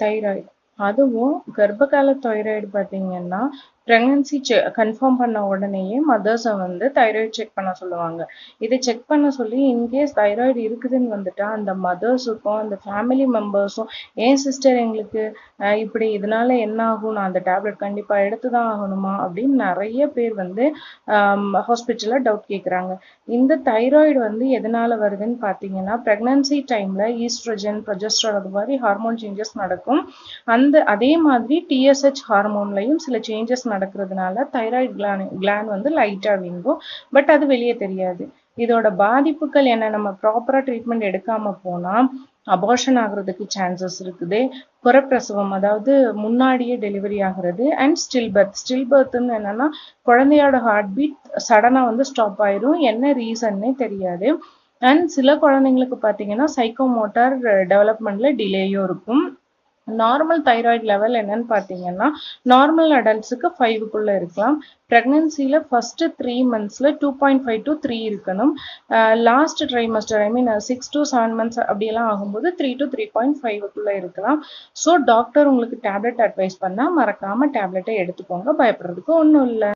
Thyroid. அதுவும் கர்ப்பகால thyroid பார்த்தீங்கன்னா, pregnancy confirm பண்ண உடனேயே மதர்ஸை வந்து தைராய்டு செக் பண்ண சொல்லுவாங்க. இதை செக் பண்ண சொல்லி இன்கேஸ் தைராய்டு இருக்குதுன்னு வந்துட்டா அந்த மதர்ஸுக்கும் அந்த ஃபேமிலி மெம்பர்ஸும் ஏன் சிஸ்டர் எங்களுக்கு இப்படி இதனால என்ன ஆகும், நான் அந்த டேப்லெட் கண்டிப்பாக எடுத்து தான் ஆகணுமா அப்படின்னு நிறைய பேர் வந்து ஹாஸ்பிட்டலில் டவுட் கேட்குறாங்க. இந்த தைராய்டு வந்து எதனால வருதுன்னு பார்த்தீங்கன்னா, பிரெக்னன்சி டைமில் ஈஸ்ட்ரோஜன் ப்ரொஜெஸ்ட்ரான் அது மாதிரி ஹார்மோன் சேஞ்சஸ் நடக்கும். அதே மாதிரி டிஎஸ்ஹெச் ஹார்மோன்லையும் சில சேஞ்சஸ் நடக்கிறதுனால தைராய்டு கிளாண்ட் வந்து லைட்டாக வீங்கும். பட் அது வெளியே தெரியாது. இதோட பாதிப்புகள் என்ன, நம்ம ப்ராப்பராக ட்ரீட்மெண்ட் எடுக்காமல் போனால் அபார்ஷன் ஆகிறதுக்கு சான்சஸ் இருக்குது. புறப்பிரசவம், அதாவது முன்னாடியே டெலிவரி ஆகிறது. அண்ட் ஸ்டில் பர்த்ன்னு என்னன்னா, குழந்தையோட ஹார்ட் பீட் சடனாக வந்து ஸ்டாப் ஆயிரும். என்ன ரீசன்னே தெரியாது. அண்ட் சில குழந்தைங்களுக்கு பார்த்தீங்கன்னா சைக்கோமோட்டார் டெவலப்மெண்ட்ல டிலேயும் இருக்கும். நார்மல் தைராய்டு லெவல் என்னன்னு பார்த்தீங்கன்னா, நார்மல் அடல்ட்ஸுக்கு 5க்குள்ளே இருக்கலாம். ப்ரெக்னன்சியில் ஃபஸ்ட்டு 3 monthsல 2.5 to 3 இருக்கணும். Last trimester I mean 6 to 7 months அப்படியெல்லாம் ஆகும்போது 3 to 3.5க்குள்ளே இருக்கலாம். ஸோ டாக்டர் உங்களுக்கு டேப்லெட் அட்வைஸ் பண்ணால் மறக்காமல் டேப்லெட்டை எடுத்துக்கோங்க. பயப்படுறதுக்கு ஒன்றும் இல்லை.